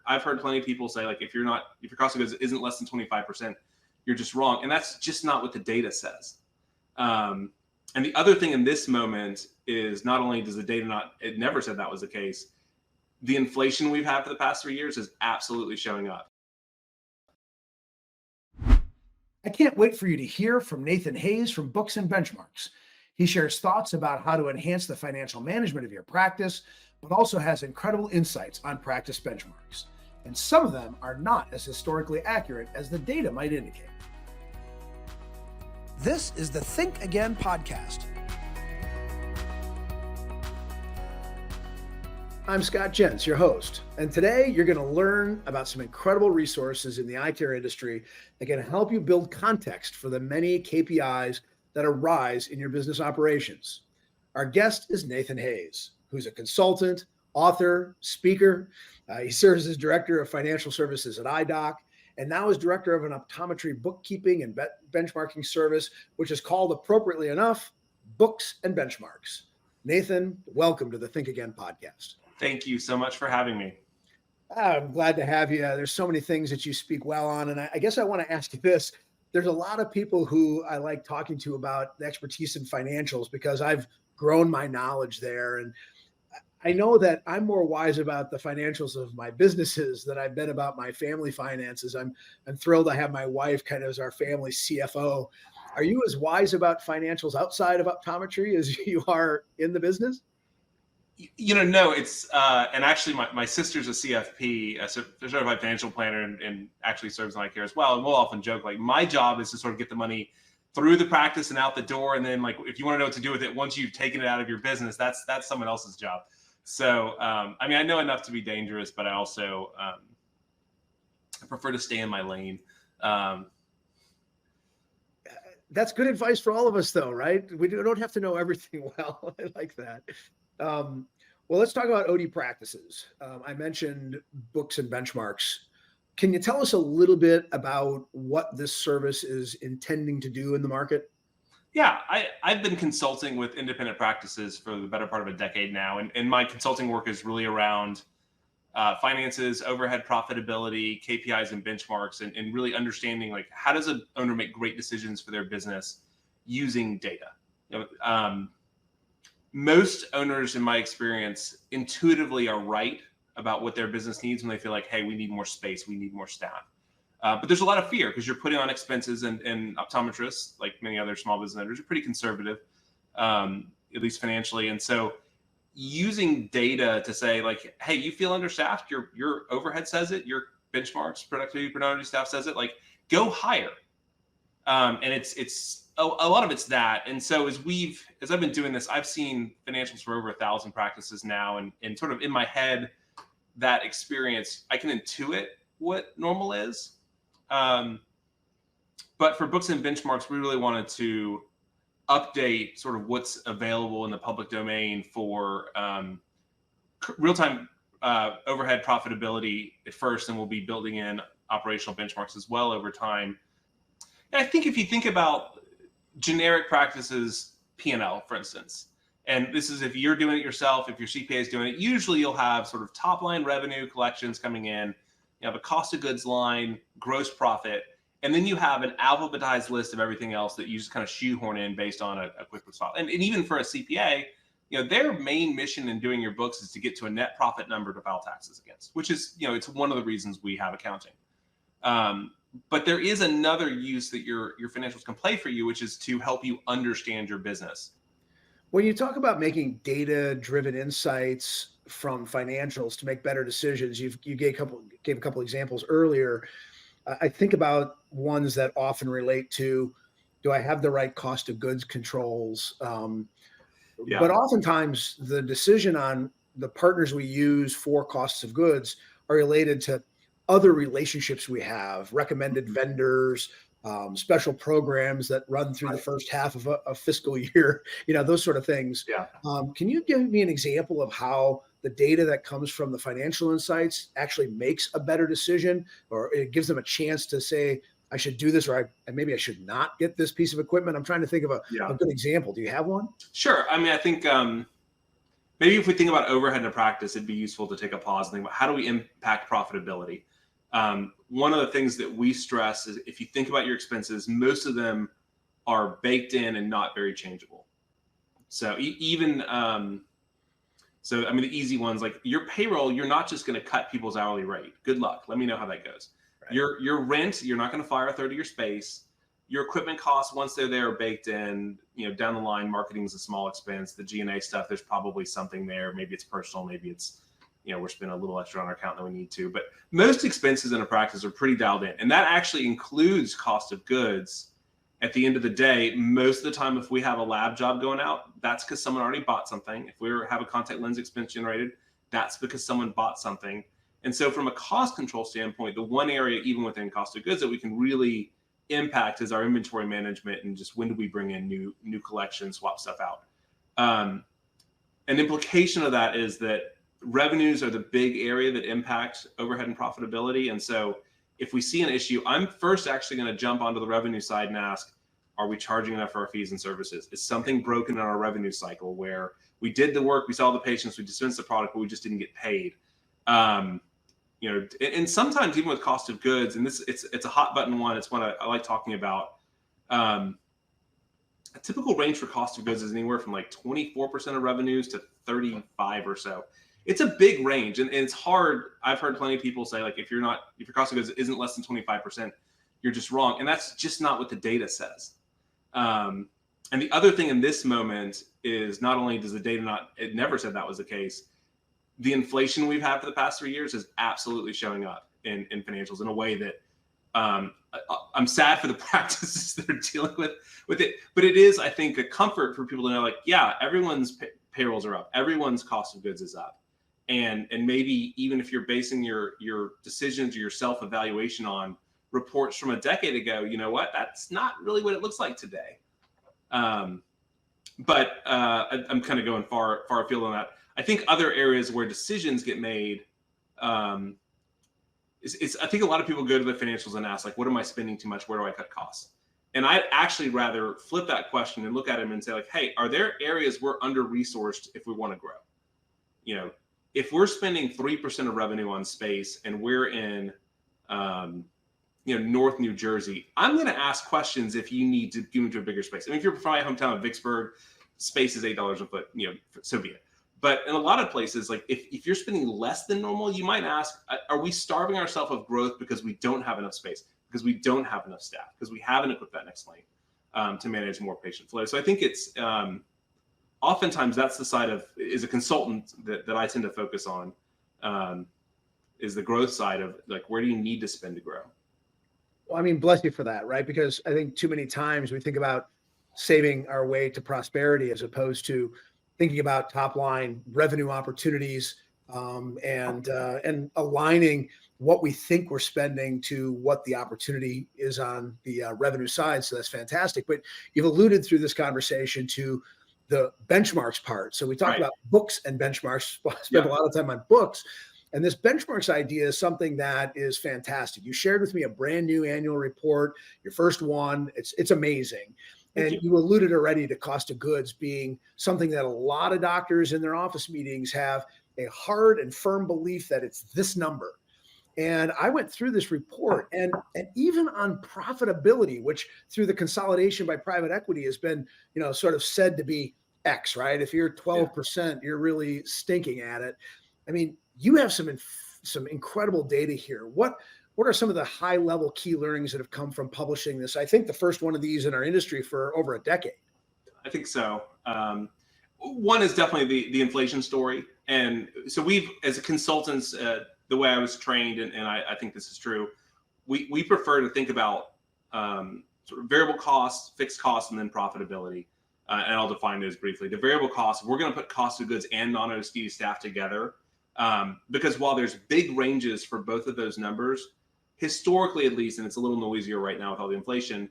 I've heard plenty of people say, like, if your cost of goods isn't less than 25%, you're just wrong. And that's just not what the data says. And the other thing in this moment is not only does the data it never said that was the case, the inflation we've had for the past 3 years is absolutely showing up. I can't wait for you to hear from Nathan Hayes from Books and Benchmarks. He shares thoughts about how to enhance the financial management of your practice, but also has incredible insights on practice benchmarks. And some of them are not as historically accurate as the data might indicate. This is the Think Again podcast. I'm Scott Jentz, your host, and today you're going to learn about some incredible resources in the eye care industry that can help you build context for the many KPIs that arise in your business operations. Our guest is Nathan Hayes, who's a consultant, author, speaker. He serves as Director of Financial Services at IDOC, and now is Director of an optometry bookkeeping and benchmarking service, which is called, appropriately enough, Books and Benchmarks. Nathan, welcome to the Think Again podcast. Thank you so much for having me. I'm glad to have you. There's so many things that you speak well on. And I guess I want to ask you this. There's a lot of people who I like talking to about the expertise in financials because I've grown my knowledge there. And I know that I'm more wise about the financials of my businesses than I've been about my family finances. I'm thrilled I have my wife kind of as our family CFO. Are you as wise about financials outside of optometry as you are in the business? No, it's, and actually my sister's a CFP, a certified financial planner, and actually serves in eye care as well. And we'll often joke, like, my job is to sort of get the money through the practice and out the door. And then, like, if you want to know what to do with it, once you've taken it out of your business, that's someone else's job. So, I mean, I know enough to be dangerous, but I also, I prefer to stay in my lane. That's good advice for all of us, though, right? We don't have to know everything well. I like that. Well, let's talk about OD practices. I mentioned Books and Benchmarks. Can you tell us a little bit about what this service is intending to do in the market? Yeah, I've been consulting with independent practices for the better part of a decade now. And my consulting work is really around finances, overhead profitability, KPIs and benchmarks, and really understanding, like, how does an owner make great decisions for their business using data? Most owners, in my experience, intuitively are right about what their business needs when they feel like, hey, we need more space, we need more staff. But there's a lot of fear because you're putting on expenses, and optometrists, like many other small business owners, are pretty conservative, at least financially. And so using data to say, like, hey, you feel understaffed, your overhead says it, your benchmarks, productivity staff says it, like, go hire. And it's a lot of it's that. And so as I've been doing this, I've seen financials for over 1,000 practices now, and sort of in my head, that experience, I can intuit what normal is. But for Books and Benchmarks, we really wanted to update sort of what's available in the public domain for real-time overhead profitability at first, and we'll be building in operational benchmarks as well over time. And I think if you think about generic practices, P&L, for instance, and this is if you're doing it yourself, if your CPA is doing it, usually you'll have sort of top line revenue collections coming in, you have a cost of goods line, gross profit, and then you have an alphabetized list of everything else that you just kind of shoehorn in based on a QuickBooks file. And even for a CPA, their main mission in doing your books is to get to a net profit number to file taxes against, which is, it's one of the reasons we have accounting. But there is another use that your financials can play for you, which is to help you understand your business. When you talk about making data-driven insights from financials to make better decisions, you gave a couple examples earlier. I think about ones that often relate to, do I have the right cost of goods controls? But oftentimes the decision on the partners we use for costs of goods are related to other relationships we have, recommended vendors, special programs that run through the first half of a fiscal year, those sort of things. Yeah. Can you give me an example of how the data that comes from the financial insights actually makes a better decision, or it gives them a chance to say, I should do this, or maybe I should not get this piece of equipment? I'm trying to think of a good example. Do you have one? Sure. I mean, I think maybe if we think about overhead in a practice, it'd be useful to take a pause and think about how do we impact profitability. One of the things that we stress is if you think about your expenses, most of them are baked in and not very changeable. So even so, I mean, the easy ones like your payroll, you're not just going to cut people's hourly rate. Good luck. Let me know how that goes. Right. Your rent, you're not going to fire a third of your space. Your equipment costs, once they're there, are baked in. Down the line, marketing is a small expense. The G&A stuff, there's probably something there. Maybe it's personal. Maybe it's, we're spending a little extra on our account than we need to. But most expenses in a practice are pretty dialed in. And that actually includes cost of goods. At the end of the day, most of the time, if we have a lab job going out, that's because someone already bought something. If we have a contact lens expense generated, that's because someone bought something. And so from a cost control standpoint, the one area, even within cost of goods, that we can really impact is our inventory management and just when do we bring in new collections, swap stuff out. An implication of that is that revenues are the big area that impact overhead and profitability. And so if we see an issue, I'm first actually going to jump onto the revenue side and ask, are we charging enough for our fees and services? Is something broken in our revenue cycle where we did the work, we saw the patients, we dispensed the product, but we just didn't get paid? And sometimes even with cost of goods, and it's a hot button one, it's one I like talking about. A typical range for cost of goods is anywhere from like 24% of revenues to 35 or so. It's a big range, and it's hard. I've heard plenty of people say, like, if your cost of goods isn't less than 25%, you're just wrong. And that's just not what the data says. And the other thing in this moment is not only does the data it never said that was the case, the inflation we've had for the past 3 years is absolutely showing up in financials in a way that I'm sad for the practices that are dealing with it. But it is, I think, a comfort for people to know, like, yeah, everyone's payrolls are up. Everyone's cost of goods is up. And maybe even if you're basing your decisions or your self-evaluation on reports from a decade ago, you know what? That's not really what it looks like today. But I'm kind of going far afield on that. I think other areas where decisions get made, I think a lot of people go to the financials and ask, like, what am I spending too much? Where do I cut costs? And I'd actually rather flip that question and look at them and say, like, hey, are there areas we're under-resourced if we want to grow? If we're spending 3% of revenue on space and we're in, North New Jersey, I'm going to ask questions if you need to go into a bigger space. I mean, if you're from my hometown of Vicksburg, space is $8 a foot, so be it. But in a lot of places, like if you're spending less than normal, you might ask, are we starving ourselves of growth because we don't have enough space, because we don't have enough staff, because we haven't equipped that next lane to manage more patient flow? So I think it's oftentimes that's the side of, as a consultant, that I tend to focus on, is the growth side of, like, where do you need to spend to grow? Well, I mean, bless you for that, right? Because I think too many times we think about saving our way to prosperity as opposed to thinking about top line revenue opportunities, and aligning what we think we're spending to what the opportunity is on the revenue side. So that's fantastic. But you've alluded through this conversation to the benchmarks part. So we talked about books and benchmarks, spent a lot of time on books. And this benchmarks idea is something that is fantastic. You shared with me a brand new annual report, your first one. It's amazing. And you alluded already to cost of goods being something that a lot of doctors in their office meetings have a hard and firm belief that it's this number. And I went through this report, and even on profitability, which through the consolidation by private equity has been, sort of said to be X, right? If you're 12%, you're really stinking at it. I mean, you have some incredible data here. What are some of the high level key learnings that have come from publishing this? I think the first one of these in our industry for over a decade. I think so. One is definitely the inflation story. And so we've, as a consultants, the way I was trained, and I think this is true, we prefer to think about sort of variable costs, fixed costs, and then profitability. And I'll define those briefly. The variable costs, we're going to put cost of goods and non-OSD staff together, because while there's big ranges for both of those numbers, historically at least, and it's a little noisier right now with all the inflation,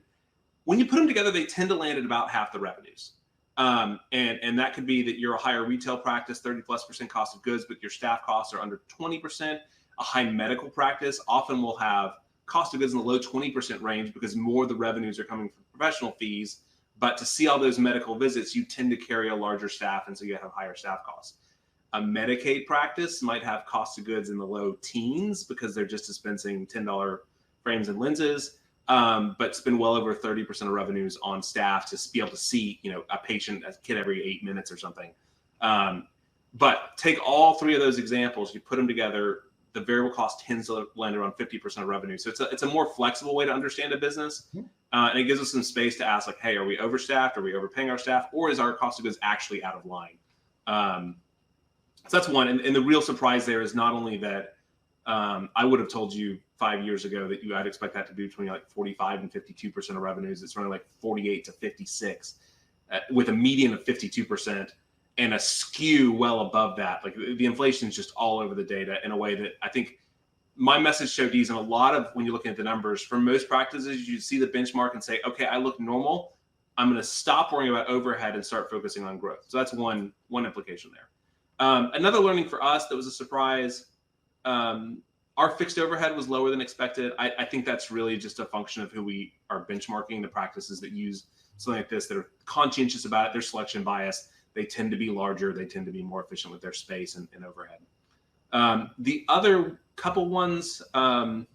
when you put them together, they tend to land at about half the revenues. And that could be that you're a higher retail practice, 30+% cost of goods, but your staff costs are under 20%. A high medical practice often will have cost of goods in the low 20% range because more of the revenues are coming from professional fees. But to see all those medical visits, you tend to carry a larger staff, and so you have higher staff costs. a Medicaid practice might have cost of goods in the low teens because they're just dispensing $10 frames and lenses, but spend well over 30% of revenues on staff to be able to see, a kid every 8 minutes or something. But take all three of those examples, you put them together, the variable cost tends to land around 50% of revenue. So it's a more flexible way to understand a business. And it gives us some space to ask, like, hey, are we overstaffed? Are we overpaying our staff? Or is our cost of goods actually out of line? So that's one. And the real surprise there is not only that I would have told you 5 years ago that I'd expect that to be between like 45 and 52% of revenues. It's running like 48 to 56 with a median of 52% and a skew well above that. Like the inflation is just all over the data in a way that I think my message showed ease. And a lot of, when you're looking at the numbers, for most practices, you see the benchmark and say, okay, I look normal. I'm going to stop worrying about overhead and start focusing on growth. So that's one implication there. Another learning for us that was a surprise, our fixed overhead was lower than expected. I think that's really just a function of who we are benchmarking. The practices that use something like this, that are conscientious about it, their selection bias, they tend to be larger. They tend to be more efficient with their space and overhead. The other couple ones, when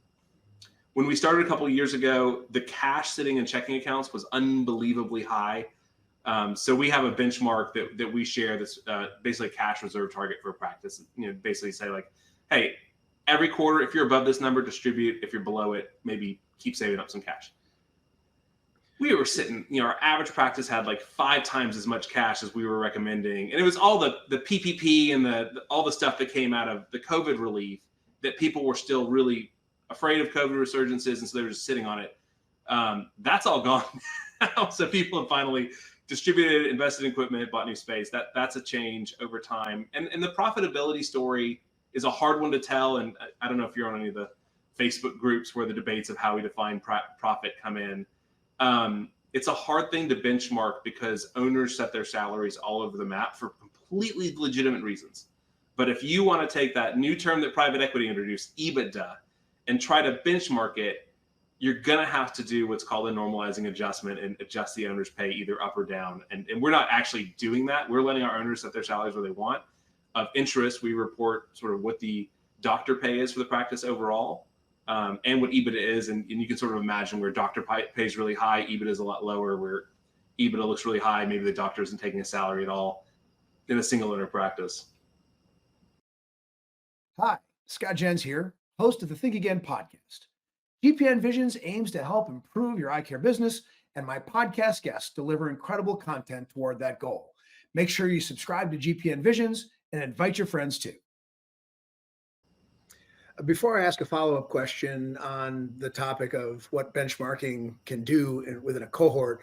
we started a couple of years ago, the cash sitting in checking accounts was unbelievably high. So we have a benchmark that we share that's basically a cash reserve target for a practice. Basically say like, hey, every quarter, if you're above this number, distribute. If you're below it, maybe keep saving up some cash. We were sitting, our average practice had like 5 times as much cash as we were recommending. And it was all the PPP and all the stuff that came out of the COVID relief that people were still really afraid of COVID resurgences. And so they were just sitting on it. That's all gone now. So people have finally distributed, invested in equipment, bought new space. That's a change over time. And the profitability story is a hard one to tell. And I don't know if you're on any of the Facebook groups where the debates of how we define profit come in. It's a hard thing to benchmark because owners set their salaries all over the map for completely legitimate reasons. But if you want to take that new term that private equity introduced, EBITDA, and try to benchmark it, you're going to have to do what's called a normalizing adjustment and adjust the owner's pay either up or down. And we're not actually doing that. We're letting our owners set their salaries where they want. Of interest, we report sort of what the doctor pay is for the practice overall. And what EBITDA is, and you can sort of imagine where doctor pays really high, EBITDA is a lot lower, where EBITDA looks really high, maybe the doctor isn't taking a salary at all in a single owner practice. Hi, Scott Jens here, host of the Think Again podcast. GPN Visions aims to help improve your eye care business, and my podcast guests deliver incredible content toward that goal. Make sure you subscribe to GPN Visions and invite your friends too. Before I ask a follow-up question on the topic of what benchmarking can do within a cohort,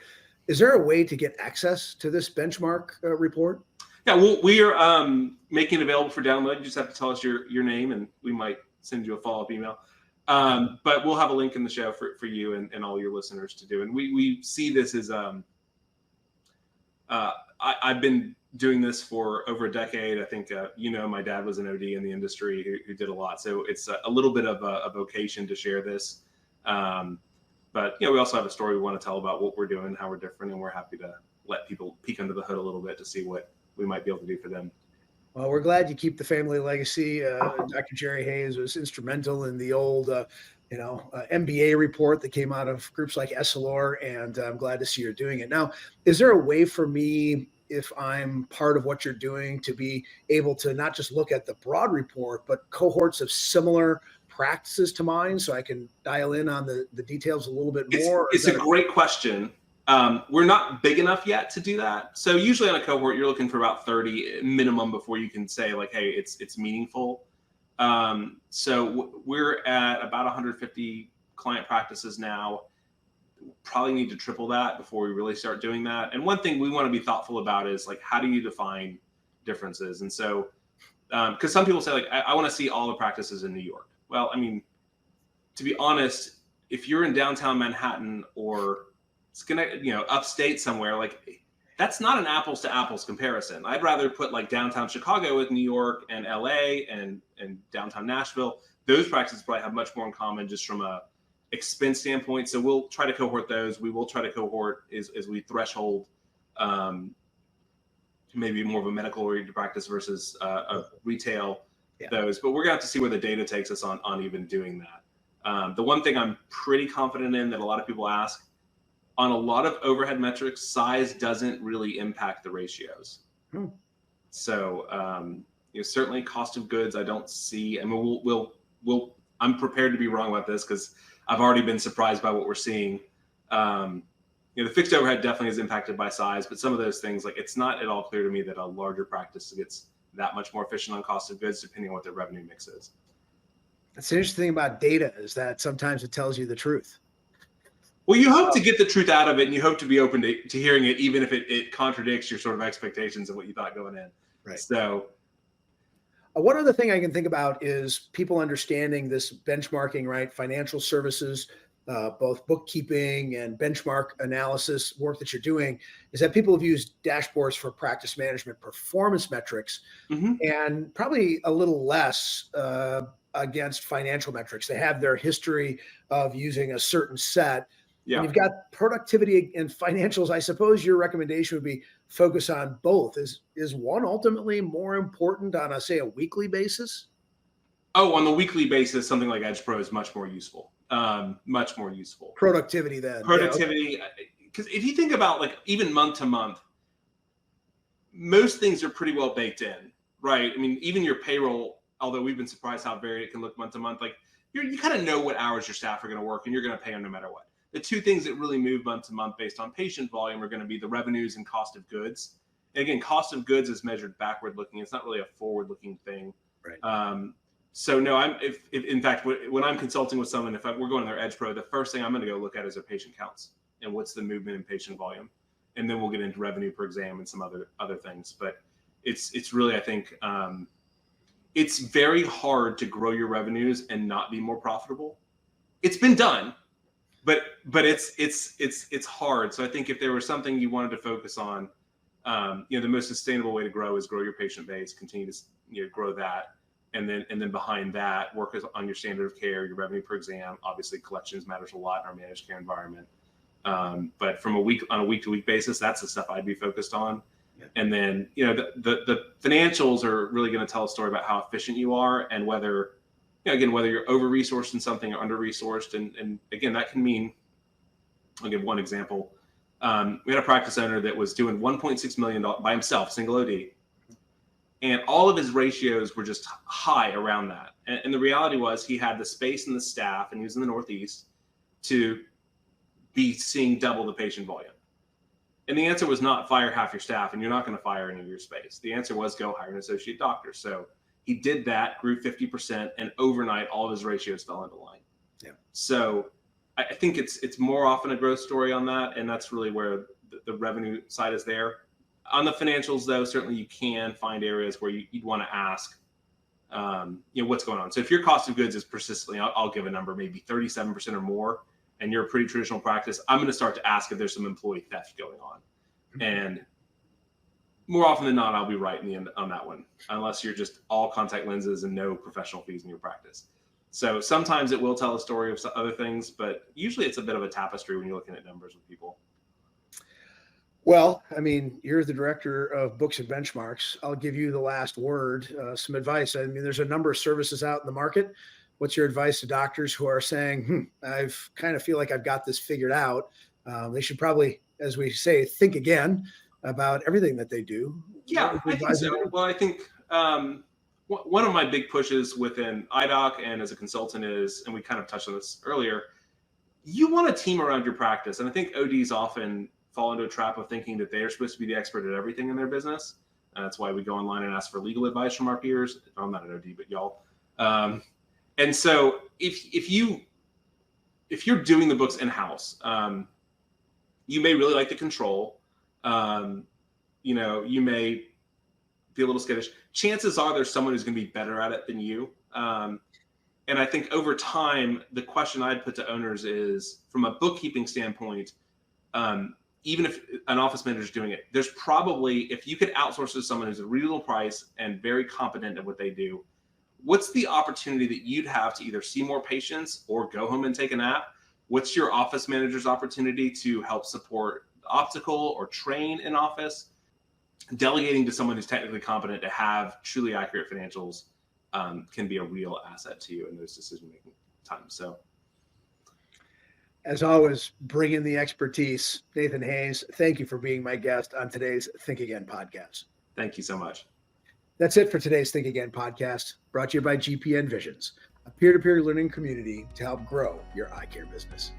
is there a way to get access to this benchmark report? Yeah, we are making it available for download. You just have to tell us your name, and we might send you a follow-up email. But we'll have a link in the show for you and all your listeners to do. And we see this as I've been doing this for over a decade. I think, my dad was an OD in the industry who did a lot. So it's a little bit of a vocation to share this. But, we also have a story we want to tell about what we're doing, how we're different, and we're happy to let people peek under the hood a little bit to see what we might be able to do for them. Well, we're glad you keep the family legacy. Dr. Jerry Hayes was instrumental in the old, MBA report that came out of groups like Essilor, and I'm glad to see you're doing it. Now, is there a way for me, if I'm part of what you're doing, to be able to not just look at the broad report, but cohorts of similar practices to mine so I can dial in on the details a little bit more? It's a great question. We're not big enough yet to do that. So usually on a cohort, you're looking for about 30 minimum before you can say like, hey, it's meaningful. So we're at about 150 client practices now. Probably need to triple that before we really start doing that. And one thing we want to be thoughtful about is like, how do you define differences? And so, because some people say like, I want to see all the practices in New York. Well, I mean, to be honest, if you're in downtown Manhattan or it's gonna, upstate somewhere, like that's not an apples to apples comparison. I'd rather put like downtown Chicago with New York and LA and downtown Nashville. Those practices probably have much more in common just from a expense standpoint. So we'll try to cohort those. We will try to cohort as we threshold maybe more of a medical oriented practice versus a retail, Yeah. those, but we're gonna have to see where the data takes us on even doing that. The one thing I'm pretty confident in that a lot of people ask, on a lot of overhead metrics, size doesn't really impact the ratios. So certainly cost of goods, I don't see. I mean, we'll. I'm prepared to be wrong about this because I've already been surprised by what we're seeing. The fixed overhead definitely is impacted by size, but some of those things, like it's not at all clear to me that a larger practice gets that much more efficient on cost of goods, depending on what their revenue mix is. That's the interesting thing about data is that sometimes it tells you the truth. Well, you hope to get the truth out of it, and you hope to be open to hearing it, even if it contradicts your sort of expectations of what you thought going in. Right. So one other thing I can think about is people understanding this benchmarking, right? Financial services, both bookkeeping and benchmark analysis work that you're doing, is that people have used dashboards for practice management performance metrics, and probably a little less against financial metrics. They have their history of using a certain set. yeah. And you've got productivity and financials. I suppose your recommendation would be focus on both. Is one ultimately more important on a weekly basis? Oh, on the weekly basis, something like Edge Pro is much more useful. Much more useful. Productivity then. Productivity, because if you think about like even month to month, most things are pretty well baked in, right? I mean, even your payroll, although we've been surprised how varied it can look month to month, like you kind of know what hours your staff are going to work and you're going to pay them no matter what. The two things that really move month to month based on patient volume are going to be the revenues and cost of goods. And again, cost of goods is measured backward looking. It's not really a forward looking thing. Right. So no, if in fact, when I'm consulting with someone, we're going to their Edge Pro, the first thing I'm going to go look at is their patient counts and what's the movement in patient volume. And then we'll get into revenue per exam and some other things. But it's really, I think, it's very hard to grow your revenues and not be more profitable. It's been done. But it's hard. So I think if there was something you wanted to focus on, the most sustainable way to grow is grow your patient base, continue to grow that, and then behind that work on your standard of care, your revenue per exam. Obviously, collections matters a lot in our managed care environment. But on a week to week basis, that's the stuff I'd be focused on. Yeah. And then the financials are really going to tell a story about how efficient you are and whether. Again, whether you're over-resourced in something or under-resourced. And again, that can mean, I'll give one example. We had a practice owner that was doing $1.6 million by himself, single OD. And all of his ratios were just high around that. And the reality was he had the space and the staff, and he was in the Northeast, to be seeing double the patient volume. And the answer was not fire half your staff, and you're not going to fire any of your space. The answer was go hire an associate doctor. So he did that, grew 50%, and overnight all of his ratios fell into line. Yeah. So I think it's more often a growth story on that, and that's really where the revenue side is there. On the financials, though, certainly you can find areas where you'd want to ask, what's going on. So if your cost of goods is persistently, I'll give a number, maybe 37% or more, and you're a pretty traditional practice, I'm going to start to ask if there's some employee theft going on. And more often than not, I'll be right in the end on that one, unless you're just all contact lenses and no professional fees in your practice. So sometimes it will tell a story of other things, but usually it's a bit of a tapestry when you're looking at numbers with people. Well, I mean, you're the director of books and benchmarks. I'll give you the last word, some advice. I mean, there's a number of services out in the market. What's your advice to doctors who are saying, I've kind of feel like I've got this figured out? They should probably, as we say, think again about everything that they do. Yeah, I think so. Well, I think one of my big pushes within IDOC and as a consultant is, and we kind of touched on this earlier, you want a team around your practice. And I think ODs often fall into a trap of thinking that they are supposed to be the expert at everything in their business. That's why we go online and ask for legal advice from our peers. I'm not an OD, but y'all. And so if you're doing the books in-house, you may really like the control. You may be a little skittish. Chances are there's someone who's going to be better at it than you. And I think over time, the question I'd put to owners is, from a bookkeeping standpoint, even if an office manager is doing it, there's probably, if you could outsource to someone who's a reasonable price and very competent at what they do, what's the opportunity that you'd have to either see more patients or go home and take a nap? What's your office manager's opportunity to help support optical or train in office? delegating to someone who's technically competent to have truly accurate financials can be a real asset to you in those decision-making times. So, as always, bring in the expertise. Nathan Hayes, thank you for being my guest on today's Think Again podcast. thank you so much. That's it for today's Think Again podcast, brought to you by GPN Visions, a peer-to-peer learning community to help grow your eye care business.